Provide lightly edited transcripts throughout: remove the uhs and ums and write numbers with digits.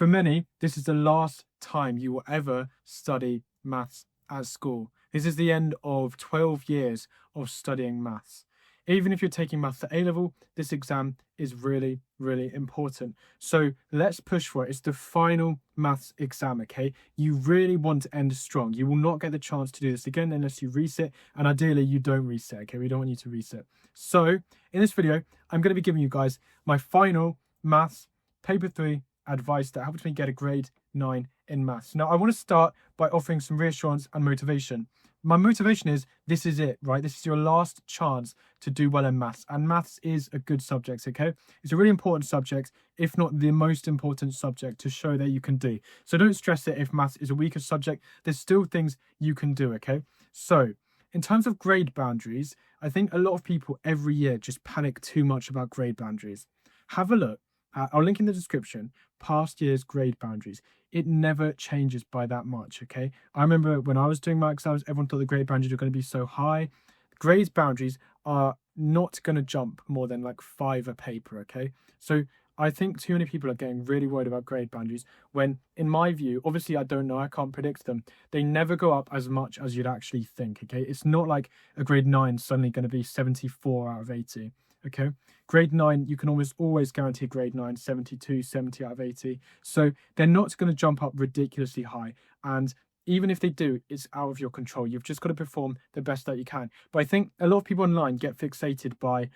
For many, this is the last time you will ever study maths at school. This is the end of 12 years of studying maths. Even if you're taking maths at A-level, this exam is really, really important. So let's push for it. It's the final maths exam, okay? You really want to end strong. You will not get the chance to do this again unless you resit, and ideally you don't resit, okay? We don't want you to resit. So in this video, I'm going to be giving you guys my final maths paper 3 advice that helped me get a grade 9 in maths. Now, I want to start by offering some reassurance and motivation. My motivation is, this is it, right? This is your last chance to do well in maths. And maths is a good subject, okay? It's a really important subject, if not the most important subject to show that you can do. So don't stress it if maths is a weaker subject. There's still things you can do, okay? So in terms of grade boundaries, I think a lot of people every year just panic too much about grade boundaries. Have a look. I'll link in the description, past year's grade boundaries. It never changes by that much, okay? I remember when I was doing my exams, everyone thought the grade boundaries were going to be so high. Grade boundaries are not going to jump more than like 5 a paper, okay? So I think too many people are getting really worried about grade boundaries when, in my view, obviously I don't know, I can't predict them. They never go up as much as you'd actually think, okay? It's not like a grade 9 suddenly going to be 74 out of 80. Okay, grade 9, you can almost always guarantee grade 9, 72, 70 out of 80. So they're not going to jump up ridiculously high. And even if they do, it's out of your control. You've just got to perform the best that you can. But I think a lot of people online get fixated by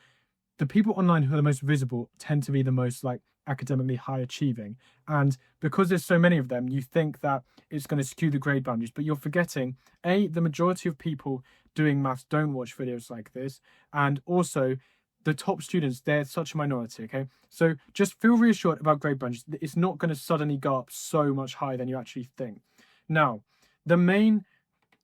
the people online who are the most visible tend to be the most like academically high achieving. And because there's so many of them, you think that it's going to skew the grade boundaries. But you're forgetting, A, the majority of people doing maths don't watch videos like this. And also, the top students, they're such a minority, okay? So just feel reassured about grade boundaries. It's not going to suddenly go up so much higher than you actually think. Now, the main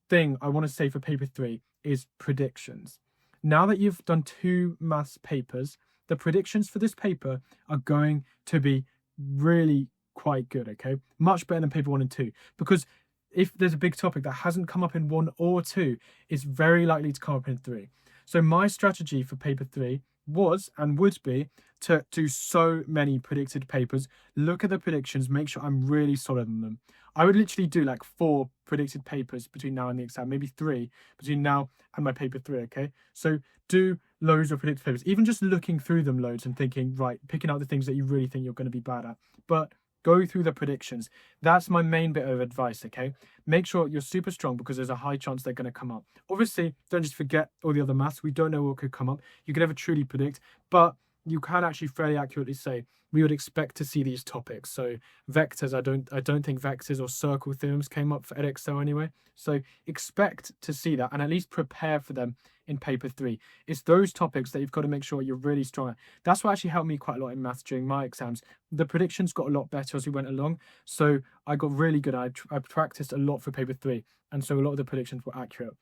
thing I want to say for paper 3 is predictions. Now that you've done 2 maths papers, the predictions for this paper are going to be really quite good, okay? Much better than paper 1 and 2. Because if there's a big topic that hasn't come up in 1 or 2, it's very likely to come up in 3. So my strategy for paper 3 was and would be to do so many predicted papers, look at the predictions, make sure I'm really solid on them. I would literally do like 4 predicted papers between now and the exam, maybe 3 between now and my paper 3, okay? So do loads of predicted papers, even just looking through them loads and thinking, right, picking out the things that you really think you're going to be bad at. But go through the predictions. That's my main bit of advice, okay? Make sure you're super strong because there's a high chance they're going to come up. Obviously, don't just forget all the other maths. We don't know what could come up. You can never truly predict, but you can actually fairly accurately say we would expect to see these topics. So vectors, I don't think vectors or circle theorems came up for Edexcel anyway. So expect to see that and at least prepare for them in paper 3. It's those topics that you've got to make sure you're really strong at. That's what actually helped me quite a lot in maths during my exams. The predictions got a lot better as we went along. So I got really good. I practiced a lot for paper 3. And so a lot of the predictions were accurate.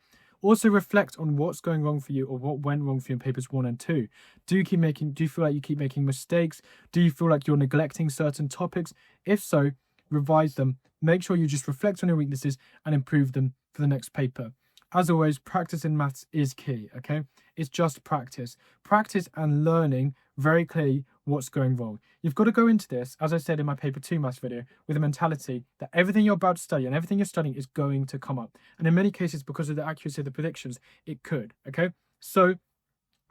Also reflect on what's going wrong for you or what went wrong for you in papers 1 and 2. Do you feel like you keep making mistakes? Do you feel like you're neglecting certain topics? If so, revise them. Make sure you just reflect on your weaknesses and improve them for the next paper. As always, practice in maths is key, okay? It's just practice. Practice and learning very clearly what's going wrong. You've got to go into this, as I said in my paper 2 maths video, with a mentality that everything you're about to study and everything you're studying is going to come up. And in many cases, because of the accuracy of the predictions, it could, okay? So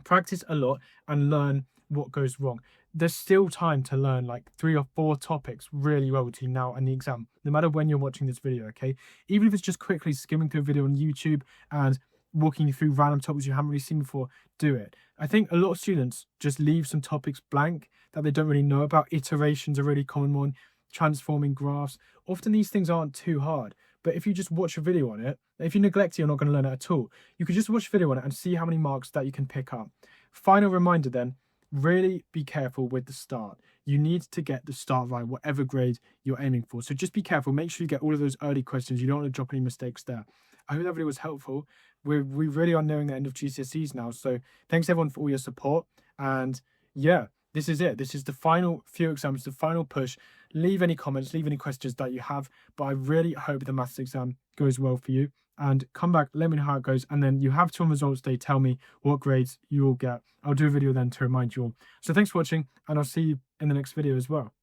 practice a lot and learn what goes wrong. There's still time to learn like 3 or 4 topics really well between now and the exam, no matter when you're watching this video, okay? Even if it's just quickly skimming through a video on YouTube and walking you through random topics you haven't really seen before, do it. I think a lot of students just leave some topics blank that they don't really know about. Iteration's a really common one, transforming graphs. Often these things aren't too hard, but if you just watch a video on it, if you neglect it, you're not going to learn it at all. You could just watch a video on it and see how many marks that you can pick up. Final reminder then, really be careful with the start. You need to get the start right, whatever grade you're aiming for. So just be careful. Make sure you get all of those early questions. You don't want to drop any mistakes there. I hope that video was helpful. We really are nearing the end of GCSEs now. So thanks everyone for all your support. And yeah, this is it. This is the final few exams, the final push. Leave any comments, leave any questions that you have. But I really hope the maths exam goes well for you. And come back, let me know how it goes. And then you have till on results day, tell me what grades you will get. I'll do a video then to remind you all. So thanks for watching, and I'll see you in the next video as well.